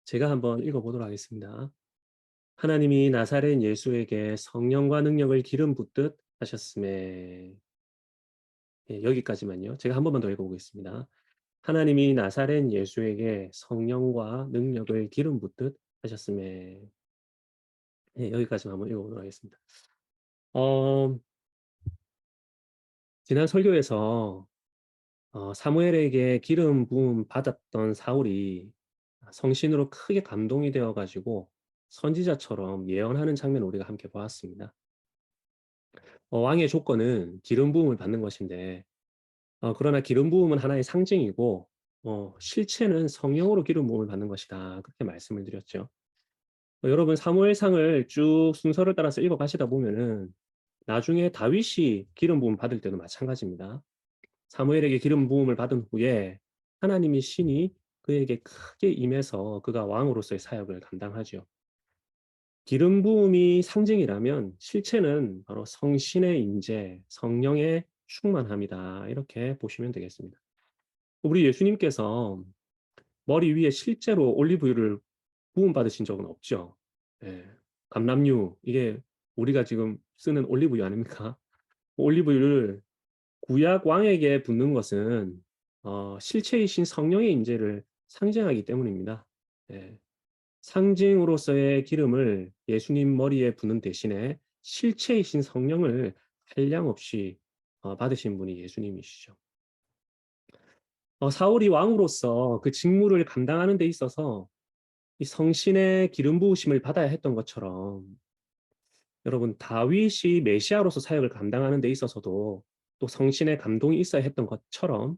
제가 한번 읽어보도록 하겠습니다. 하나님이 나사렛 예수에게 성령과 능력을 기름 붓듯 하셨음에. 예, 여기까지만요. 제가 한 번만 더 읽어보겠습니다. 하나님이 나사렛 예수에게 성령과 능력을 기름 붓듯 하셨음에. 예, 여기까지만 한번 읽어보도록 하겠습니다. 어, 지난 설교에서 사무엘에게 기름 부음 받았던 사울이 성신으로 크게 감동이 되어가지고 선지자처럼 예언하는 장면을 우리가 함께 보았습니다. 왕의 조건은 기름 부음을 받는 것인데, 그러나 기름 부음은 하나의 상징이고 실체는 성령으로 기름 부음을 받는 것이다. 그렇게 말씀을 드렸죠. 여러분 사무엘상을 쭉 순서를 따라서 읽어가시다 보면은 나중에 다윗이 기름 부음 받을 때도 마찬가지입니다. 사무엘에게 기름 부음을 받은 후에 하나님이 신이 그에게 크게 임해서 그가 왕으로서의 사역을 감당하죠. 기름 부음이 상징이라면 실체는 바로 성신의 임재, 성령의 충만함이다. 이렇게 보시면 되겠습니다. 우리 예수님께서 머리 위에 실제로 올리브유를 부음 받으신 적은 없죠. 예. 감람유, 이게 우리가 지금 쓰는 올리브유 아닙니까? 올리브유를 구약 왕에게 붓는 것은 실체이신 성령의 임재를 상징하기 때문입니다. 예. 상징으로서의 기름을 예수님 머리에 부는 대신에 실체이신 성령을 한량없이 받으신 분이 예수님이시죠. 사울이 왕으로서 그 직무를 감당하는 데 있어서 이 성신의 기름 부으심을 받아야 했던 것처럼, 여러분 다윗이 메시아로서 사역을 감당하는 데 있어서도 또 성신의 감동이 있어야 했던 것처럼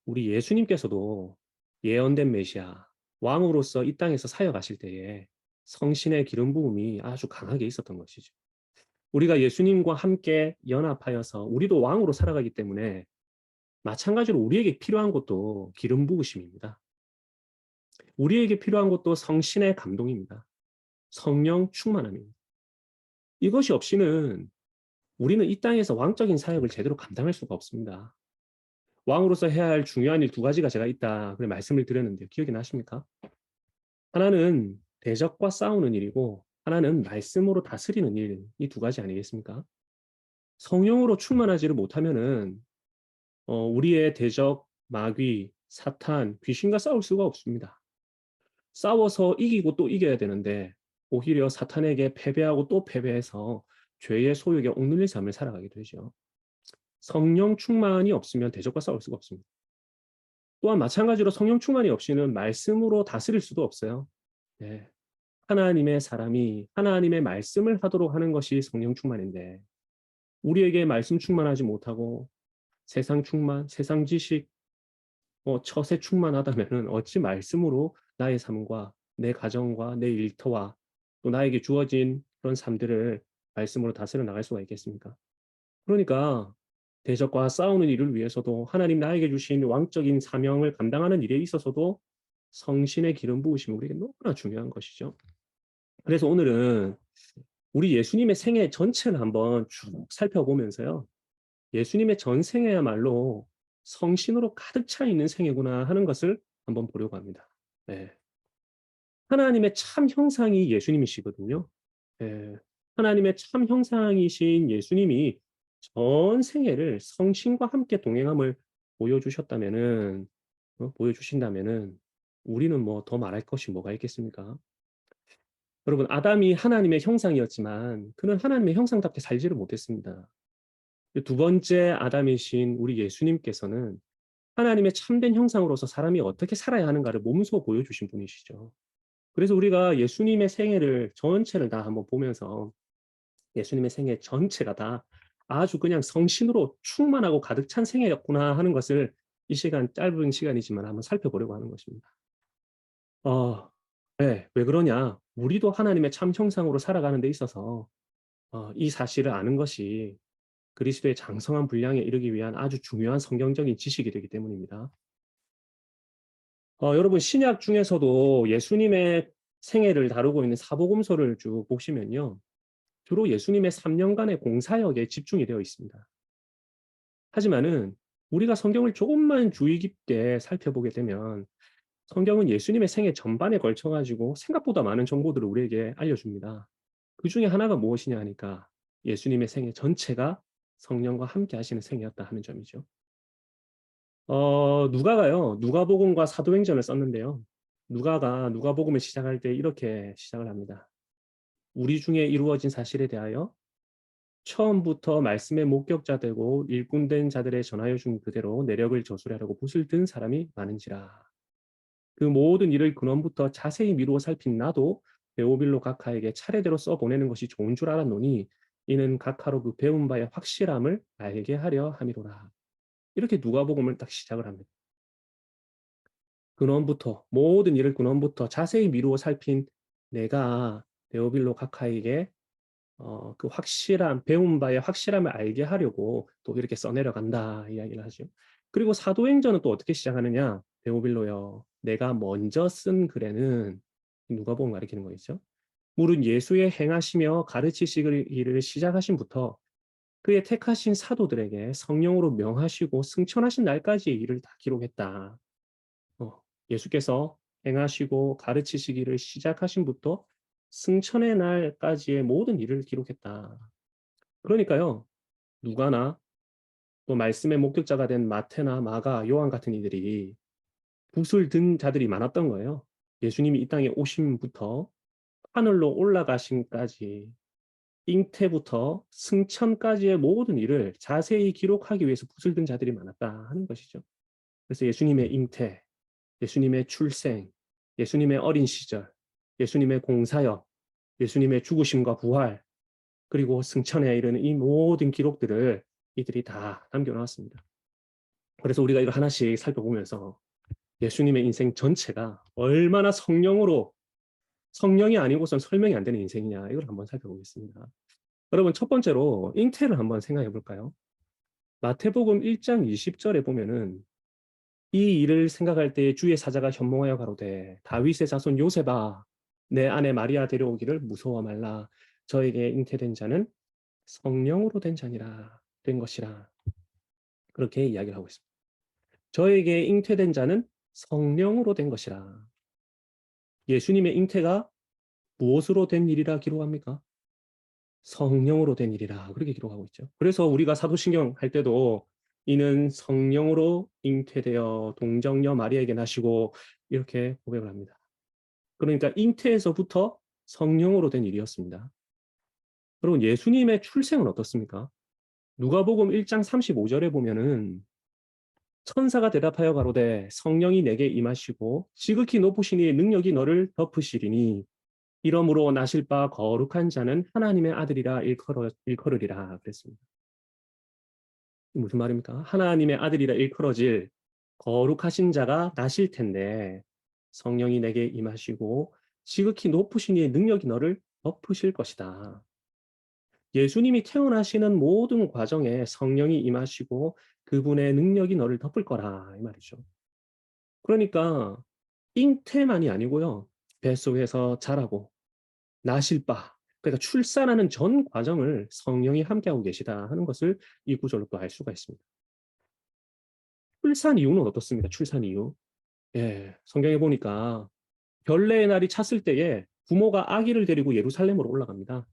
우리 예수님께서도 예언된 메시아, 왕으로서 이 땅에서 사역하실 때에 성신의 기름 부음이 아주 강하게 있었던 것이죠. 우리가 예수님과 함께 연합하여서 우리도 왕으로 살아가기 때문에 마찬가지로 우리에게 필요한 것도 기름 부으심입니다. 우리에게 필요한 것도 성신의 감동입니다. 성령 충만함입니다. 이것이 없이는 우리는 이 땅에서 왕적인 사역을 제대로 감당할 수가 없습니다. 왕으로서 해야 할 중요한 일 두 가지가 제가 있다. 그래 말씀을 드렸는데요. 기억이 나십니까? 하나는 대적과 싸우는 일이고 하나는 말씀으로 다스리는 일. 이 두 가지 아니겠습니까? 성령으로 충만하지를 못하면은 우리의 대적, 마귀, 사탄, 귀신과 싸울 수가 없습니다. 싸워서 이기고 또 이겨야 되는데 오히려 사탄에게 패배하고 또 패배해서 죄의 소욕에 옥눌린 삶을 살아가게 되죠. 성령 충만이 없으면 대적과 싸울 수가 없습니다. 또한 마찬가지로 성령 충만이 없이는 말씀으로 다스릴 수도 없어요. 네. 하나님의 사람이 하나님의 말씀을 하도록 하는 것이 성령 충만인데 우리에게 말씀 충만하지 못하고 세상 충만, 세상 지식, 처세 충만하다면은 어찌 말씀으로 나의 삶과 내 가정과 내 일터와 또 나에게 주어진 그런 삶들을 말씀으로 다스려 나갈 수가 있겠습니까? 그러니까 대적과 싸우는 일을 위해서도 하나님 나에게 주신 왕적인 사명을 감당하는 일에 있어서도 성신의 기름 부으심이 우리에게 너무나 중요한 것이죠. 그래서 오늘은 우리 예수님의 생애 전체를 한번 쭉 살펴보면서요. 예수님의 전생애야말로 성신으로 가득 차 있는 생애구나 하는 것을 한번 보려고 합니다. 네. 하나님의 참 형상이 예수님이시거든요. 예. 하나님의 참 형상이신 예수님이 전 생애를 성신과 함께 동행함을 보여주셨다면은, 보여주신다면은, 우리는 뭐 더 말할 것이 뭐가 있겠습니까? 여러분, 아담이 하나님의 형상이었지만, 그는 하나님의 형상답게 살지를 못했습니다. 두 번째 아담이신 우리 예수님께서는 하나님의 참된 형상으로서 사람이 어떻게 살아야 하는가를 몸소 보여주신 분이시죠. 그래서 우리가 예수님의 생애를 전체를 다 한번 보면서 예수님의 생애 전체가 다 아주 그냥 성신으로 충만하고 가득 찬 생애였구나 하는 것을 이 시간 짧은 시간이지만 한번 살펴보려고 하는 것입니다. 어, 네, 왜 그러냐? 우리도 하나님의 참 형상으로 살아가는 데 있어서 이 사실을 아는 것이 그리스도의 장성한 분량에 이르기 위한 아주 중요한 성경적인 지식이 되기 때문입니다. 여러분 신약 중에서도 예수님의 생애를 다루고 있는 사복음서를 쭉 보시면요. 주로 예수님의 3년간의 공사역에 집중이 되어 있습니다. 하지만은 우리가 성경을 조금만 주의 깊게 살펴보게 되면 성경은 예수님의 생애 전반에 걸쳐 가지고 생각보다 많은 정보들을 우리에게 알려줍니다. 그중에 하나가 무엇이냐 하니까 예수님의 생애 전체가 성령과 함께 하시는 생애였다 하는 점이죠. 누가가요. 누가복음과 사도행전을 썼는데요. 누가가 누가복음을 시작할 때 이렇게 시작을 합니다. 우리 중에 이루어진 사실에 대하여 처음부터 말씀의 목격자 되고 일꾼된 자들의 전하여 준 그대로 내력을 저술하려고 붓을 든 사람이 많은지라. 그 모든 일을 근원부터 자세히 미루어 살핀 나도 데오빌로 각하에게 차례대로 써 보내는 것이 좋은 줄 알았노니 이는 각하로 그 배운 바의 확실함을 알게 하려 함이로라. 이렇게 누가복음을 딱 시작을 합니다. 근원부터 모든 일을 근원부터 자세히 미루어 살핀 내가 데오빌로 각하에게 그 확실한 배운 바의 확실함을 알게 하려고 또 이렇게 써내려간다 이야기를 하죠. 그리고 사도행전은 또 어떻게 시작하느냐? 데오빌로여, 내가 먼저 쓴 글에는 누가복음 가리키는 거겠죠. 물은 예수의 행하시며 가르치시기를 시작하신부터 그의 택하신 사도들에게 성령으로 명하시고 승천하신 날까지의 일을 다 기록했다. 예수께서 행하시고 가르치시기를 시작하신부터 승천의 날까지의 모든 일을 기록했다. 그러니까요. 누가나 또 말씀의 목격자가 된 마태나 마가, 요한 같은 이들이 붓을 든 자들이 많았던 거예요. 예수님이 이 땅에 오심부터 하늘로 올라가심까지 잉태부터 승천까지의 모든 일을 자세히 기록하기 위해서 붓을 든 자들이 많았다 하는 것이죠. 그래서 예수님의 잉태, 예수님의 출생, 예수님의 어린 시절, 예수님의 공사역, 예수님의 죽으심과 부활, 그리고 승천에 이르는 이 모든 기록들을 이들이 다 남겨놓았습니다. 그래서 우리가 이걸 하나씩 살펴보면서 예수님의 인생 전체가 얼마나 성령이 아니고선 설명이 안 되는 인생이냐 이걸 한번 살펴보겠습니다. 여러분 첫 번째로 잉태를 한번 생각해 볼까요? 마태복음 1장 20절에 보면은 이 일을 생각할 때 주의 사자가 현몽하여 가로되 다윗의 자손 요셉아 내 아내 마리아 데려오기를 무서워 말라 저에게 잉태된 자는 성령으로 된 것이라 그렇게 이야기를 하고 있습니다. 저에게 잉태된 자는 성령으로 된 것이라. 예수님의 잉태가 무엇으로 된 일이라 기록합니까? 성령으로 된 일이라 그렇게 기록하고 있죠. 그래서 우리가 사도신경 할 때도 이는 성령으로 잉태되어 동정녀 마리아에게 나시고 이렇게 고백을 합니다. 그러니까 잉태에서부터 성령으로 된 일이었습니다. 여러분 예수님의 출생은 어떻습니까? 누가복음 1장 35절에 보면은 천사가 대답하여 가로되 성령이 내게 임하시고 지극히 높으시니 능력이 너를 덮으시리니 이러므로 나실 바 거룩한 자는 하나님의 아들이라 일컬으리라 그랬습니다. 무슨 말입니까? 하나님의 아들이라 일컬어질 거룩하신 자가 나실 텐데 성령이 내게 임하시고 지극히 높으시니 능력이 너를 덮으실 것이다. 예수님이 태어나시는 모든 과정에 성령이 임하시고 그분의 능력이 너를 덮을 거라 이 말이죠. 그러니까 잉태만이 아니고요. 뱃속에서 자라고 나실 바 그러니까 출산하는 전 과정을 성령이 함께하고 계시다 하는 것을 이 구절로 또 알 수가 있습니다. 출산 이유는 어떻습니까? 출산 이유. 예, 성경에 보니까 결례의 날이 찼을 때에 부모가 아기를 데리고 예루살렘으로 올라갑니다.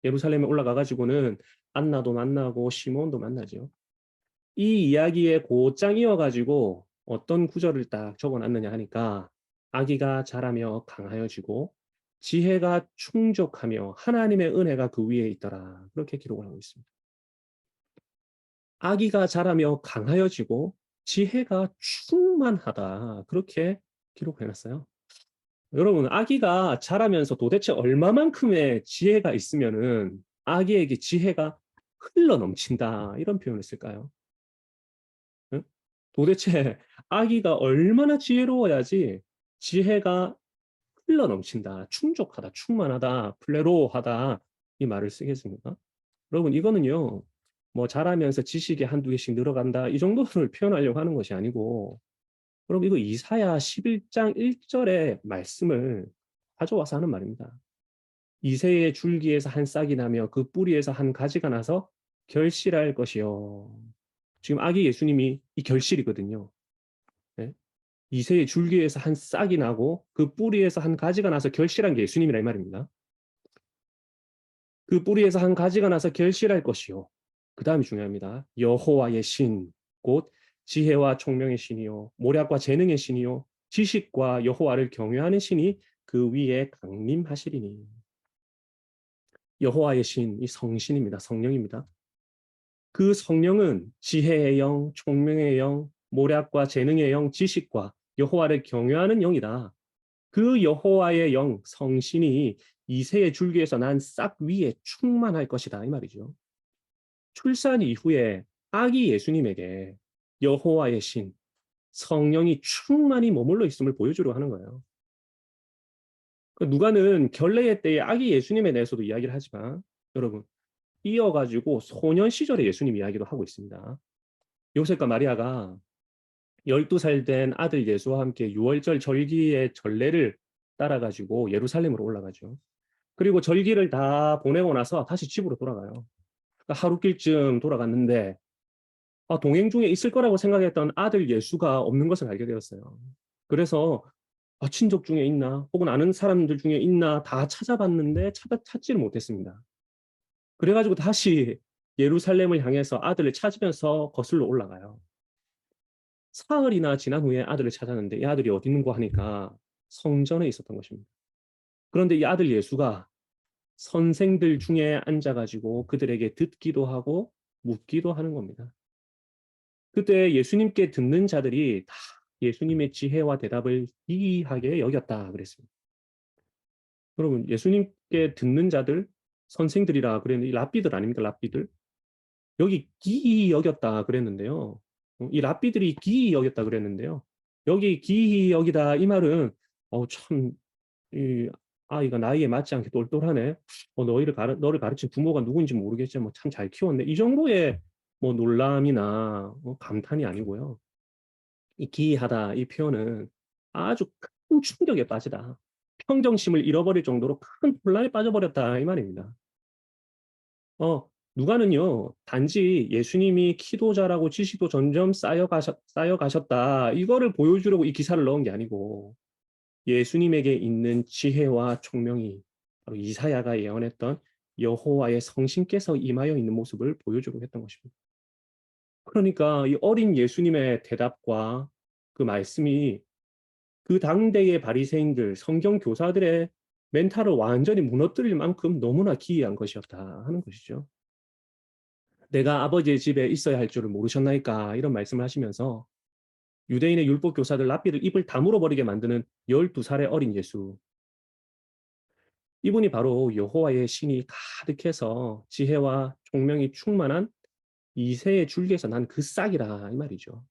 예루살렘에 올라가 가지고는 안나도 만나고 시몬도 만나죠. 이 이야기에 곧장 이어 가지고 어떤 구절을 딱 적어 놨느냐 하니까 아기가 자라며 강하여지고 지혜가 충족하며 하나님의 은혜가 그 위에 있더라. 그렇게 기록을 하고 있습니다. 아기가 자라며 강하여지고 지혜가 충만하다. 그렇게 기록해 놨어요. 여러분, 아기가 자라면서 도대체 얼마만큼의 지혜가 있으면은 아기에게 지혜가 흘러 넘친다. 이런 표현을 쓸까요? 응? 도대체 아기가 얼마나 지혜로워야지 지혜가 흘러 넘친다, 충족하다, 충만하다, 플레로하다 이 말을 쓰겠습니까? 여러분 이거는요. 뭐 자라면서 지식이 한두 개씩 늘어간다 이 정도를 표현하려고 하는 것이 아니고 여러분 이거 이사야 11장 1절의 말씀을 가져와서 하는 말입니다. 이새의 줄기에서 한 싹이 나며 그 뿌리에서 한 가지가 나서 결실할 것이요. 지금 아기 예수님이 이 결실이거든요. 네? 이새의 줄기에서 한 싹이 나고 그 뿌리에서 한 가지가 나서 결실한 게 예수님이라 이 말입니다. 그 뿌리에서 한 가지가 나서 결실할 것이요. 그 다음이 중요합니다. 여호와의 신, 곧 지혜와 총명의 신이요. 모략과 재능의 신이요. 지식과 여호와를 경외하는 신이 그 위에 강림하시리니. 여호와의 신, 이 성신입니다. 성령입니다. 그 성령은 지혜의 영, 총명의 영, 모략과 재능의 영, 지식과 여호와를 경외하는 영이다. 그 여호와의 영, 성신이 이새의 줄기에서 난 싹 위에 충만할 것이다. 이 말이죠. 출산 이후에 아기 예수님에게 여호와의 신, 성령이 충만히 머물러 있음을 보여주려 하는 거예요. 누가는 결례의 때의 아기 예수님에 대해서도 이야기를 하지만 여러분 이어가지고 소년 시절의 예수님 이야기도 하고 있습니다. 요셉과 마리아가 12살 된 아들 예수와 함께 유월절 절기의 전례를 따라가지고 예루살렘으로 올라가죠. 그리고 절기를 다 보내고 나서 다시 집으로 돌아가요. 그러니까 하루길쯤 돌아갔는데 동행 중에 있을 거라고 생각했던 아들 예수가 없는 것을 알게 되었어요. 그래서 친족 중에 있나 혹은 아는 사람들 중에 있나 다 찾아봤는데 찾지를 못했습니다. 그래가지고 다시 예루살렘을 향해서 아들을 찾으면서 거슬러 올라가요. 사흘이나 지난 후에 아들을 찾았는데 이 아들이 어디 있는고 하니까 성전에 있었던 것입니다. 그런데 이 아들 예수가 선생들 중에 앉아가지고 그들에게 듣기도 하고 묻기도 하는 겁니다. 그때 예수님께 듣는 자들이 다 예수님의 지혜와 대답을 기이하게 여겼다 그랬습니다. 여러분 예수님께 듣는 자들 선생들이라 그랬는데 랍비들 아닙니까? 랍비들 여기 기이 여겼다 그랬는데요. 이 랍비들이 기이 여겼다 그랬는데요. 여기 기이 여기다 이 말은 참 이 아이가 나이에 맞지 않게 똘똘하네. 너를 가르친 부모가 누구인지 모르겠지만 뭐 참 잘 키웠네. 이 정도의 뭐 놀람이나 감탄이 아니고요. 이 기이하다 이 표현은 아주 큰 충격에 빠지다. 평정심을 잃어버릴 정도로 큰 혼란에 빠져버렸다 이 말입니다. 누가는요 단지 예수님이 키도 잘하고 지식도 점점 쌓여가셨다 이거를 보여주려고 이 기사를 넣은 게 아니고 예수님에게 있는 지혜와 총명이 바로 이사야가 예언했던 여호와의 성신께서 임하여 있는 모습을 보여주려고 했던 것입니다. 그러니까 이 어린 예수님의 대답과 그 말씀이 그 당대의 바리새인들, 성경 교사들의 멘탈을 완전히 무너뜨릴 만큼 너무나 기이한 것이었다 하는 것이죠. 내가 아버지의 집에 있어야 할 줄을 모르셨나이까 이런 말씀을 하시면서 유대인의 율법 교사들 랍비들 입을 다물어 버리게 만드는 12살의 어린 예수. 이분이 바로 여호와의 신이 가득해서 지혜와 총명이 충만한 이새의 줄기에서 난 그 싹이라 이 말이죠.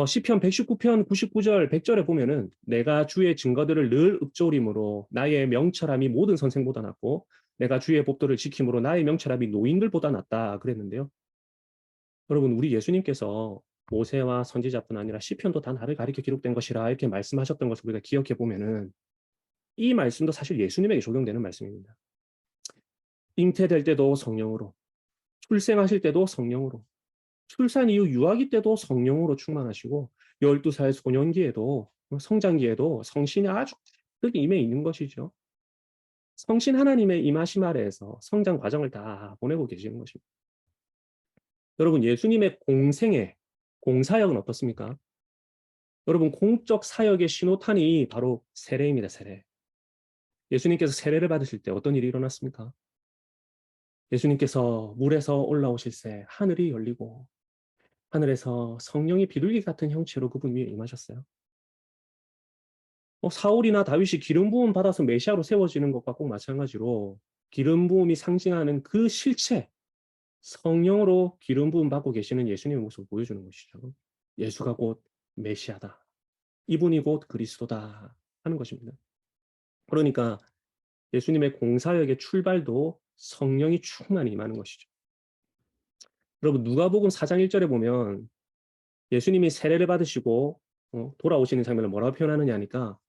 시편 119편 99절 100절에 보면은 내가 주의 증거들을 늘 읊조림으로 나의 명철함이 모든 선생보다 낫고 내가 주의 법도를 지킴으로 나의 명철함이 노인들보다 낫다 그랬는데요. 여러분 우리 예수님께서 모세와 선지자뿐 아니라 시편도 다 나를 가리켜 기록된 것이라 이렇게 말씀하셨던 것을 우리가 기억해 보면은 이 말씀도 사실 예수님에게 적용되는 말씀입니다. 잉태될 때도 성령으로, 출생하실 때도 성령으로, 출산 이후 유아기 때도 성령으로 충만하시고 12살 소년기에도 성장기에도 성신이 아주 가득 임해 있는 것이죠. 성신 하나님의 임하심 아래에서 성장 과정을 다 보내고 계시는 것입니다. 여러분 예수님의 공생애, 공사역은 어떻습니까? 여러분 공적 사역의 신호탄이 바로 세례입니다. 세례. 예수님께서 세례를 받으실 때 어떤 일이 일어났습니까? 예수님께서 물에서 올라오실새 하늘이 열리고 하늘에서 성령이 비둘기 같은 형체로 그분 위에 임하셨어요. 사울이나 다윗이 기름 부음 받아서 메시아로 세워지는 것과 꼭 마찬가지로 기름 부음이 상징하는 그 실체, 성령으로 기름 부음 받고 계시는 예수님의 모습을 보여주는 것이죠. 예수가 곧 메시아다. 이분이 곧 그리스도다 하는 것입니다. 그러니까 예수님의 공사역의 출발도 성령이 충만히 임하는 것이죠. 여러분 누가복음 4장 1절에 보면 예수님이 세례를 받으시고 돌아오시는 장면을 뭐라고 표현하느냐 하니까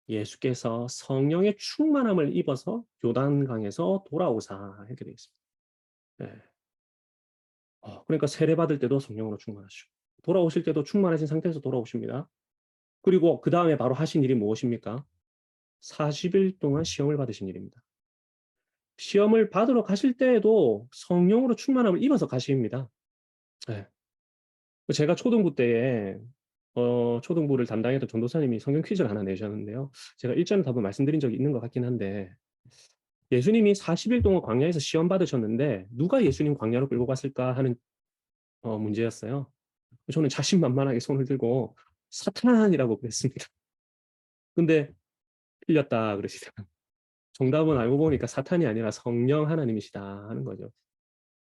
예수께서 성령의 충만함을 입어서 요단강에서 돌아오사 이렇게 되어 있습니다. 네. 그러니까 세례 받을 때도 성령으로 충만하시고 돌아오실 때도 충만하신 상태에서 돌아오십니다. 그리고 그다음에 바로 하신 일이 무엇입니까? 40일 동안 시험을 받으신 일입니다. 시험을 받으러 가실 때에도 성령으로 충만함을 입어서 가십니다. 네. 제가 초등부 때에 초등부를 담당했던 전도사님이 성경 퀴즈를 하나 내셨는데요. 제가 일전에 답을 말씀드린 적이 있는 것 같긴 한데 예수님이 40일 동안 광야에서 시험 받으셨는데 누가 예수님 광야로 끌고 갔을까 하는 문제였어요. 저는 자신만만하게 손을 들고 사탄이라고 그랬습니다. 근데 틀렸다 그러시더라고요. 정답은 알고 보니까 사탄이 아니라 성령 하나님이시다 하는 거죠.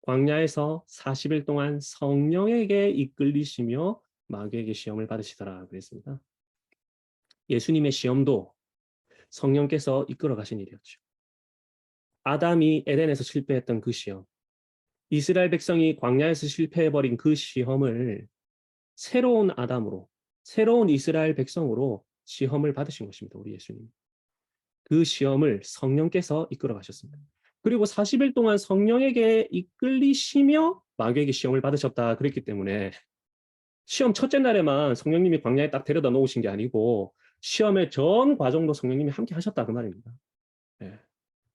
광야에서 40일 동안 성령에게 이끌리시며 마귀에게 시험을 받으시더라 그랬습니다. 예수님의 시험도 성령께서 이끌어 가신 일이었죠. 아담이 에덴에서 실패했던 그 시험, 이스라엘 백성이 광야에서 실패해버린 그 시험을 새로운 아담으로, 새로운 이스라엘 백성으로 시험을 받으신 것입니다. 우리 예수님. 그 시험을 성령께서 이끌어 가셨습니다. 그리고 40일 동안 성령에게 이끌리시며 마귀에게 시험을 받으셨다 그랬기 때문에 시험 첫째 날에만 성령님이 광야에 딱 데려다 놓으신 게 아니고 시험의 전 과정도 성령님이 함께 하셨다 그 말입니다. 예.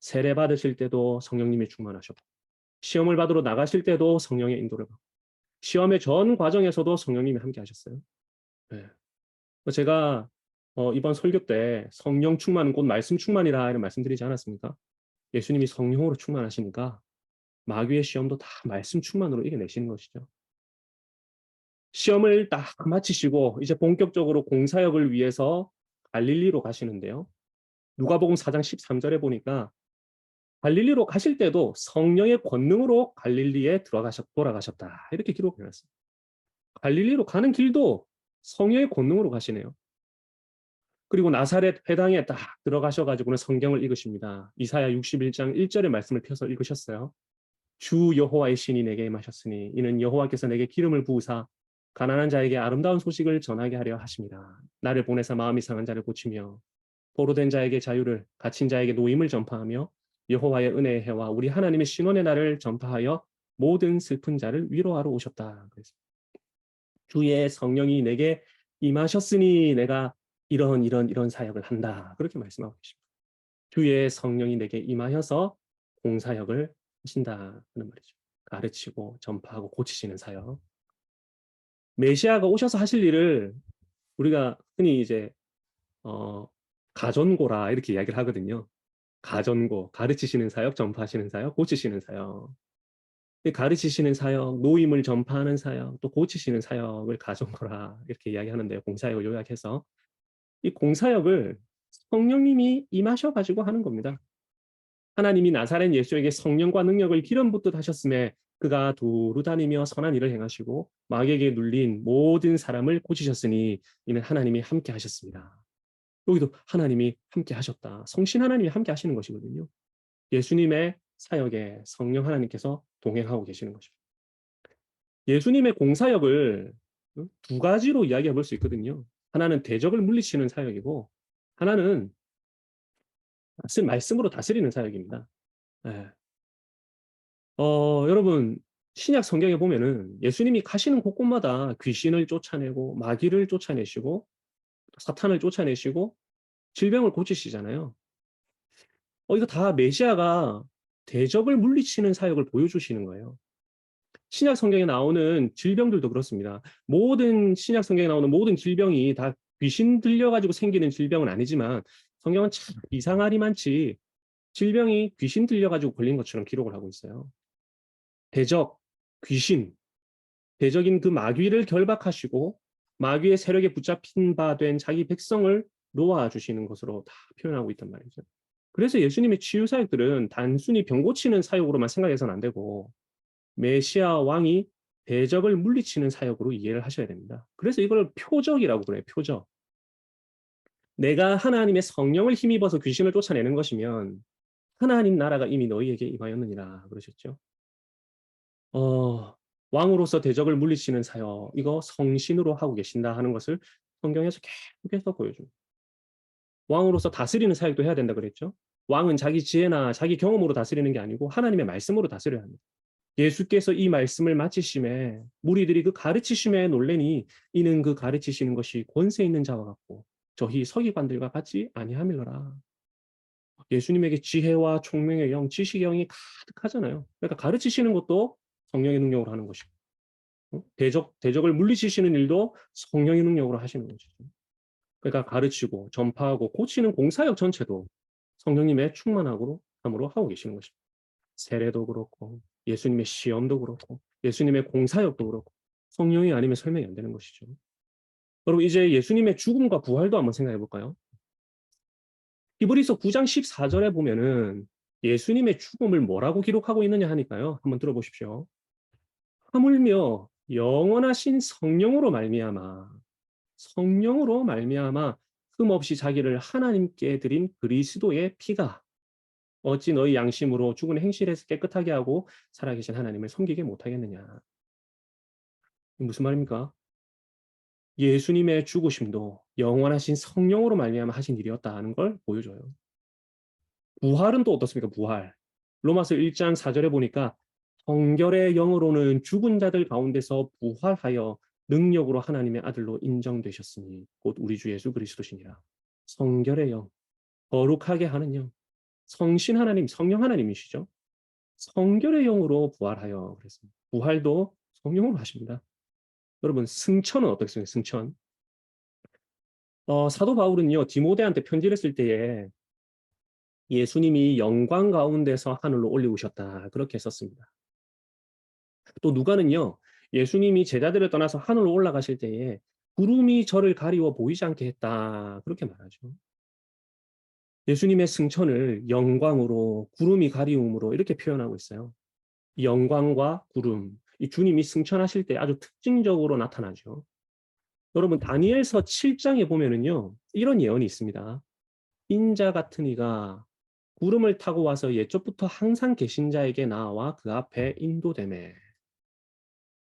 세례 받으실 때도 성령님이 충만하셨고 시험을 받으러 나가실 때도 성령의 인도를 받고 시험의 전 과정에서도 성령님이 함께 하셨어요. 예. 제가 이번 설교 때 성령 충만은 곧 말씀 충만이라 이런 말씀드리지 않았습니까? 예수님이 성령으로 충만하시니까 마귀의 시험도 다 말씀 충만으로 이겨내시는 것이죠. 시험을 딱 마치시고 이제 본격적으로 공사역을 위해서 갈릴리로 가시는데요. 누가복음 4장 13절에 보니까 갈릴리로 가실 때도 성령의 권능으로 갈릴리에 돌아가셨다. 이렇게 기록해 놨습니다. 갈릴리로 가는 길도 성령의 권능으로 가시네요. 그리고 나사렛 회당에 딱 들어가셔가지고는 성경을 읽으십니다. 이사야 61장 1절의 말씀을 펴서 읽으셨어요. 주 여호와의 신이 내게 임하셨으니 이는 여호와께서 내게 기름을 부으사 가난한 자에게 아름다운 소식을 전하게 하려 하십니다. 나를 보내사 마음이 상한 자를 고치며 포로된 자에게 자유를 갇힌 자에게 노임을 전파하며 여호와의 은혜의 해와 우리 하나님의 신원의 날을 전파하여 모든 슬픈 자를 위로하러 오셨다. 그래서 주의 성령이 내게 임하셨으니 내가 이런 사역을 한다. 그렇게 말씀하고 계십니다. 주의 성령이 내게 임하여서 공사역을 하신다 하는 말이죠. 가르치고 전파하고 고치시는 사역. 메시아가 오셔서 하실 일을 우리가 흔히 이제 어, 가전고라 이렇게 이야기를 하거든요. 가전고, 가르치시는 사역, 전파하시는 사역, 고치시는 사역. 가르치시는 사역, 노임을 전파하는 사역, 또 고치시는 사역을 가전고라 이렇게 이야기하는데요. 공사역을 요약해서. 이 공사역을 성령님이 임하셔가지고 하는 겁니다. 하나님이 나사렛 예수에게 성령과 능력을 기름 붓듯 하셨음에 그가 두루 다니며 선한 일을 행하시고 마귀에게 눌린 모든 사람을 고치셨으니 이는 하나님이 함께 하셨습니다. 여기도 하나님이 함께 하셨다. 성신 하나님이 함께 하시는 것이거든요. 예수님의 사역에 성령 하나님께서 동행하고 계시는 것입니다. 예수님의 공사역을 두 가지로 이야기해 볼 수 있거든요. 하나는 대적을 물리치는 사역이고 하나는 말씀으로 다스리는 사역입니다. 네. 여러분 신약 성경에 보면은 예수님이 가시는 곳곳마다 귀신을 쫓아내고 마귀를 쫓아내시고 사탄을 쫓아내시고 질병을 고치시잖아요. 이거 다 메시아가 대적을 물리치는 사역을 보여주시는 거예요. 신약 성경에 나오는 질병들도 그렇습니다. 모든 신약 성경에 나오는 모든 질병이 다 귀신 들려가지고 생기는 질병은 아니지만 성경은 참 이상하리만치 질병이 귀신 들려가지고 걸린 것처럼 기록을 하고 있어요. 대적, 귀신, 대적인 그 마귀를 결박하시고 마귀의 세력에 붙잡힌 바 된 자기 백성을 놓아주시는 것으로 다 표현하고 있단 말이죠. 그래서 예수님의 치유 사역들은 단순히 병 고치는 사역으로만 생각해서는 안 되고 메시아 왕이 대적을 물리치는 사역으로 이해를 하셔야 됩니다. 그래서 이걸 표적이라고 그래요. 표적. 내가 하나님의 성령을 힘입어서 귀신을 쫓아내는 것이면 하나님 나라가 이미 너희에게 임하였느니라 그러셨죠. 왕으로서 대적을 물리치는 사역, 이거 성신으로 하고 계신다 하는 것을 성경에서 계속해서 보여줍니다. 왕으로서 다스리는 사역도 해야 된다 그랬죠. 왕은 자기 지혜나 자기 경험으로 다스리는 게 아니고 하나님의 말씀으로 다스려야 합니다. 예수께서 이 말씀을 마치심에 무리들이 그 가르치심에 놀래니 이는 그 가르치시는 것이 권세 있는 자와 같고 저희 서기관들과 같지 아니함일러라. 예수님에게 지혜와 총명의 영, 지식의 영이 가득하잖아요. 그러니까 가르치시는 것도 성령의 능력으로 하는 것이고 대적을 물리치시는 일도 성령의 능력으로 하시는 것이죠. 그러니까 가르치고 전파하고 고치는 공사역 전체도 성령님의 충만함으로 하고 계시는 것입니다. 세례도 그렇고 예수님의 시험도 그렇고 예수님의 공사역도 그렇고 성령이 아니면 설명이 안 되는 것이죠. 여러분 이제 예수님의 죽음과 부활도 한번 생각해 볼까요? 히브리서 9장 14절에 보면은 예수님의 죽음을 뭐라고 기록하고 있느냐 하니까요. 한번 들어보십시오. 하물며 영원하신 성령으로 말미암아 흠없이 자기를 하나님께 드린 그리스도의 피가 어찌 너희 양심으로 죽은 행실에서 깨끗하게 하고 살아계신 하나님을 섬기게 못하겠느냐. 무슨 말입니까? 예수님의 죽으심도 영원하신 성령으로 말미암아 하신 일이었다는 걸 보여줘요. 부활은 또 어떻습니까? 부활. 로마서 1장 4절에 보니까 성결의 영으로는 죽은 자들 가운데서 부활하여 능력으로 하나님의 아들로 인정되셨으니 곧 우리 주 예수 그리스도시니라. 성결의 영, 거룩하게 하는 영, 성신 하나님, 성령 하나님이시죠. 성결의 영으로 부활하여 그랬습니다. 부활도 성령으로 하십니다. 여러분 승천은 어떻습니까? 승천. 사도 바울은요 디모데한테 편지를 쓸 때에 예수님이 영광 가운데서 하늘로 올리우셨다 그렇게 썼습니다. 또 누가는요 예수님이 제자들을 떠나서 하늘로 올라가실 때에 구름이 저를 가리워 보이지 않게 했다 그렇게 말하죠. 예수님의 승천을 영광으로 구름이 가리움으로 이렇게 표현하고 있어요. 영광과 구름, 이 주님이 승천하실 때 아주 특징적으로 나타나죠. 여러분 다니엘서 7장에 보면은요 이런 예언이 있습니다. 인자 같은 이가 구름을 타고 와서 옛적부터 항상 계신 자에게 나와 그 앞에 인도되매.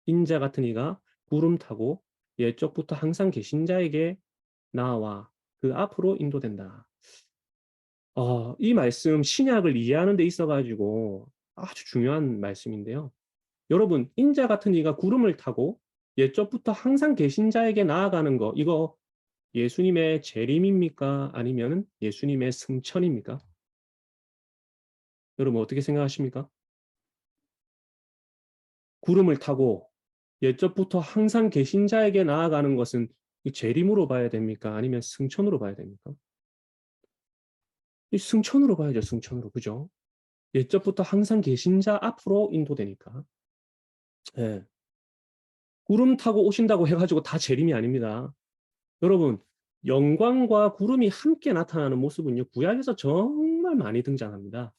인자 같은 이가 구름 타고 옛적부터 항상 계신 자에게 나와 그 앞으로 인도된다. 이 말씀 신약을 이해하는 데 있어 가지고 아주 중요한 말씀인데요. 여러분 인자 같은 이가 구름을 타고 옛적부터 항상 계신 자에게 나아가는 거 이거 예수님의 재림입니까? 아니면 예수님의 승천입니까? 여러분 어떻게 생각하십니까? 구름을 타고 옛적부터 항상 계신 자에게 나아가는 것은 재림으로 봐야 됩니까? 아니면 승천으로 봐야 됩니까? 이 승천으로 봐야죠. 승천으로. 그죠? 옛적부터 항상 계신 자 앞으로 인도되니까. 예. 구름 타고 오신다고 해가지고 다 재림이 아닙니다. 여러분 영광과 구름이 함께 나타나는 모습은요. 구약에서 정말 많이 등장합니다.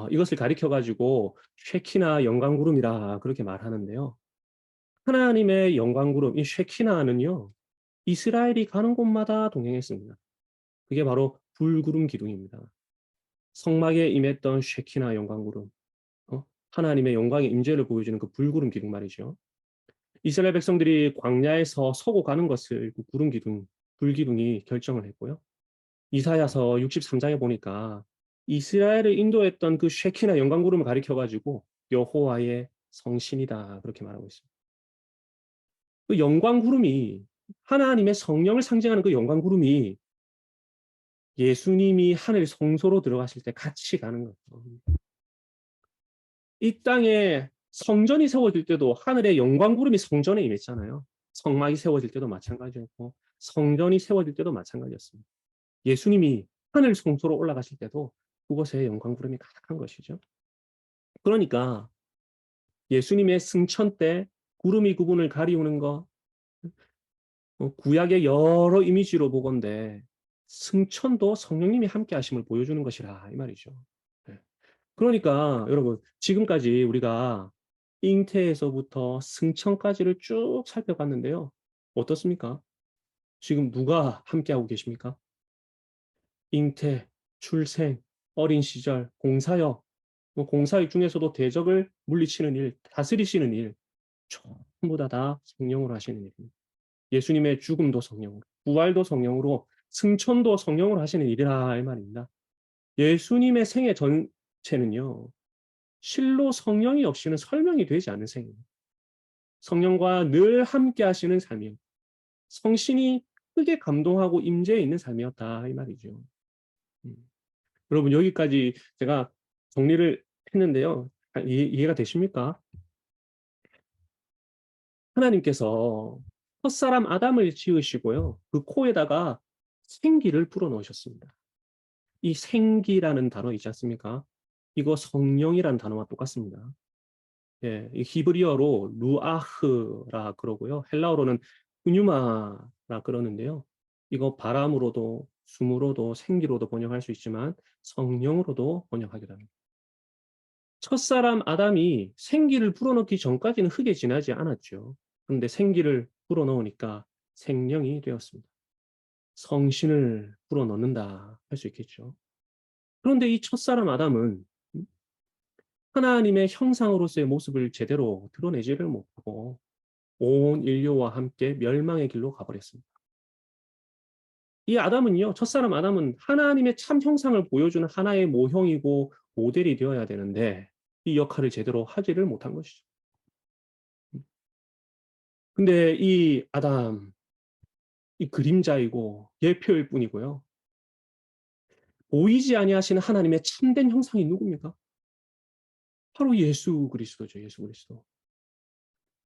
이것을 가리켜 가지고 쉐키나 영광구름이라 그렇게 말하는데요. 하나님의 영광구름, 이 쉐키나는요. 이스라엘이 가는 곳마다 동행했습니다. 그게 바로 불구름 기둥입니다. 성막에 임했던 쉐키나 영광구름, 하나님의 영광의 임재를 보여주는 그 불구름 기둥 말이죠. 이스라엘 백성들이 광야에서 서고 가는 것을 그 구름 기둥, 불기둥이 결정을 했고요. 이사야서 63장에 보니까 이스라엘을 인도했던 그 쉐키나 영광구름을 가리켜 가지고 여호와의 성신이다 그렇게 말하고 있습니다. 그 영광구름이 하나님의 성령을 상징하는 그 영광구름이 예수님이 하늘 성소로 들어가실 때 같이 가는 거죠. 이 땅에 성전이 세워질 때도 하늘의 영광구름이 성전에 임했잖아요. 성막이 세워질 때도 마찬가지였고 성전이 세워질 때도 마찬가지였습니다. 예수님이 하늘 성소로 올라가실 때도 그곳에 영광구름이 가득한 것이죠. 그러니까 예수님의 승천 때 구름이 그분을 가리우는 것, 구약의 여러 이미지로 보건대 승천도 성령님이 함께 하심을 보여주는 것이라 이 말이죠. 네. 그러니까 여러분 지금까지 우리가 잉태에서부터 승천까지를 쭉 살펴봤는데요. 어떻습니까? 지금 누가 함께하고 계십니까? 잉태, 출생, 어린 시절, 공사역, 공사역 중에서도 대적을 물리치는 일, 다스리시는 일, 전부 다 성령으로 하시는 일입니다. 예수님의 죽음도 성령으로, 부활도 성령으로, 승천도 성령으로 하시는 일이라 이 말입니다. 예수님의 생애 전체는요, 실로 성령이 없이는 설명이 되지 않는 생입니다. 성령과 늘 함께 하시는 삶이요. 성신이 크게 감동하고 임재해 있는 삶이었다 이 말이죠. 음. 여러분 여기까지 제가 정리를 했는데요. 이해가 되십니까? 하나님께서 첫사람 아담을 지으시고요. 그 코에다가 생기를 불어넣으셨습니다. 이 생기라는 단어 있지 않습니까? 이거 성령이라는 단어와 똑같습니다. 예, 이 히브리어로 루아흐라 그러고요. 헬라어로는 pneuma 그러는데요. 이거 바람으로도 숨으로도 생기로도 번역할 수 있지만 성령으로도 번역하기도 합니다. 첫사람 아담이 생기를 불어넣기 전까지는 흙에 지나지 않았죠. 그런데 생기를 불어넣으니까 생명이 되었습니다. 성신을 불어넣는다 할 수 있겠죠. 그런데 이 첫사람 아담은 하나님의 형상으로서의 모습을 제대로 드러내지를 못하고 온 인류와 함께 멸망의 길로 가버렸습니다. 이 아담은요, 첫사람 아담은 하나님의 참 형상을 보여주는 하나의 모형이고 모델이 되어야 되는데 이 역할을 제대로 하지를 못한 것이죠. 근데 이 아담, 이 그림자이고 예표일 뿐이고요. 보이지 아니하시는 하나님의 참된 형상이 누굽니까? 바로 예수 그리스도죠. 예수 그리스도.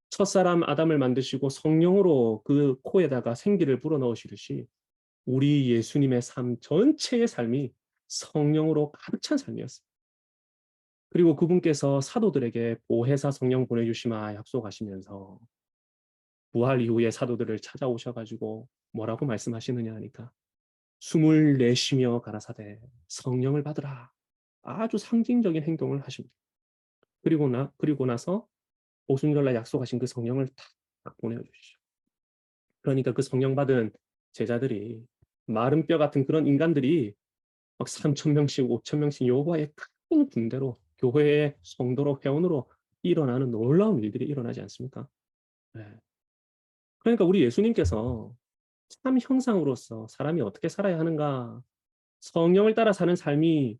첫사람 아담을 만드시고 성령으로 그 코에다가 생기를 불어넣으시듯이 우리 예수님의 삶 전체의 삶이 성령으로 가득 찬 삶이었어요. 그리고 그분께서 사도들에게 보혜사 성령 보내주시마 약속하시면서 부활 이후에 사도들을 찾아오셔 가지고 뭐라고 말씀하시느냐 하니까 숨을 내쉬며 가라사대 성령을 받으라. 아주 상징적인 행동을 하십니다. 그리고 나서 오순절날 약속하신 그 성령을 탁 보내주시죠. 그러니까 그 성령 받은 제자들이 마른 뼈 같은 그런 인간들이 막 3천 명씩 5천 명씩 여호와의 큰 군대로 교회의 성도로 회원으로 일어나는 놀라운 일들이 일어나지 않습니까? 네. 그러니까 우리 예수님께서 참 형상으로서 사람이 어떻게 살아야 하는가 성령을 따라 사는 삶이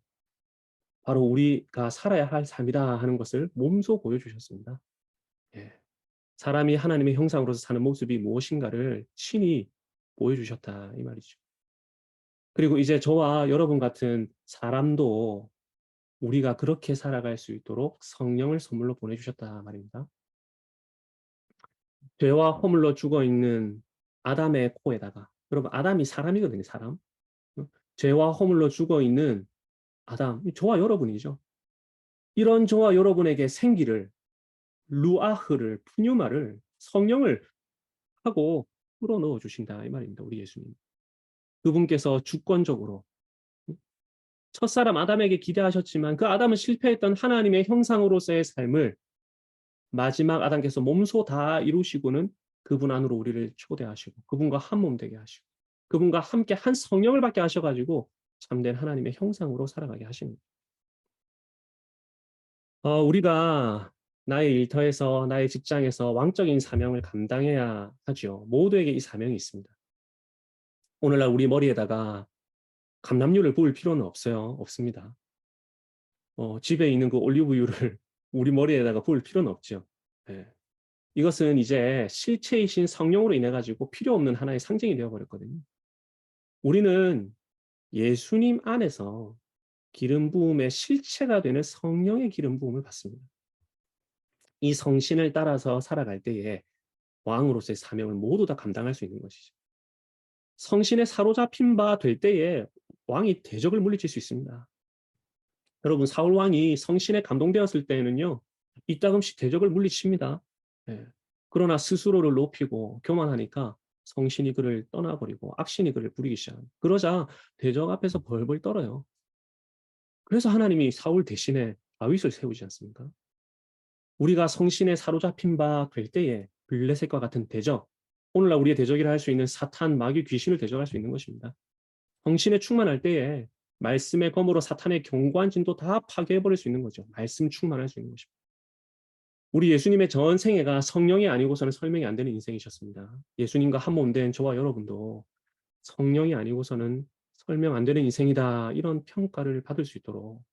바로 우리가 살아야 할 삶이다 하는 것을 몸소 보여주셨습니다. 예. 사람이 하나님의 형상으로서 사는 모습이 무엇인가를 친히 보여주셨다 이 말이죠. 그리고 이제 저와 여러분 같은 사람도 우리가 그렇게 살아갈 수 있도록 성령을 선물로 보내주셨다 말입니다. 죄와 허물로 죽어 있는 아담의 코에다가 여러분 아담이 사람이거든요. 사람. 죄와 허물로 죽어 있는 아담, 저와 여러분이죠. 이런 저와 여러분에게 생기를 루아흐를 푸뉴마를 성령을 하고 불어넣어 주신다 이 말입니다. 우리 예수님. 그분께서 주권적으로 첫사람 아담에게 기대하셨지만 그 아담은 실패했던 하나님의 형상으로서의 삶을 마지막 아담께서 몸소 다 이루시고는 그분 안으로 우리를 초대하시고 그분과 한 몸 되게 하시고 그분과 함께 한 성령을 받게 하셔가지고 참된 하나님의 형상으로 살아가게 하십니다. 우리가 나의 일터에서 나의 직장에서 왕적인 사명을 감당해야 하죠. 모두에게 이 사명이 있습니다. 오늘날 우리 머리에다가 감람유를 부을 필요는 없어요. 없습니다. 집에 있는 그 올리브유를 우리 머리에다가 부을 필요는 없죠. 예. 이것은 이제 실체이신 성령으로 인해 가지고 필요 없는 하나의 상징이 되어 버렸거든요. 우리는 예수님 안에서 기름 부음의 실체가 되는 성령의 기름 부음을 받습니다. 이 성신을 따라서 살아갈 때에 왕으로서의 사명을 모두 다 감당할 수 있는 것이죠. 성신에 사로잡힌 바 될 때에 왕이 대적을 물리칠 수 있습니다. 여러분 사울 왕이 성신에 감동되었을 때에는요. 이따금씩 대적을 물리칩니다. 예. 그러나 스스로를 높이고 교만하니까 성신이 그를 떠나버리고 악신이 그를 부리기 시작합니다. 그러자 대적 앞에서 벌벌 떨어요. 그래서 하나님이 사울 대신에 다윗을 세우지 않습니까? 우리가 성신에 사로잡힌 바 될 때에 블레셋과 같은 대적, 오늘날 우리의 대적이라 할 수 있는 사탄, 마귀, 귀신을 대적할 수 있는 것입니다. 성신에 충만할 때에 말씀의 검으로 사탄의 견고한 진도 다 파괴해버릴 수 있는 거죠. 말씀 충만할 수 있는 것입니다. 우리 예수님의 전 생애가 성령이 아니고서는 설명이 안 되는 인생이셨습니다. 예수님과 한 몸 된 저와 여러분도 성령이 아니고서는 설명 안 되는 인생이다 이런 평가를 받을 수 있도록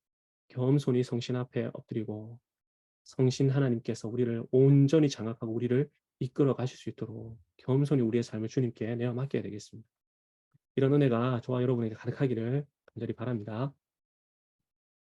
겸손히 성신 앞에 엎드리고 성신 하나님께서 우리를 온전히 장악하고 우리를 이끌어 가실 수 있도록 겸손히 우리의 삶을 주님께 내어 맡겨야 되겠습니다. 이런 은혜가 저와 여러분에게 가득하기를 간절히 바랍니다.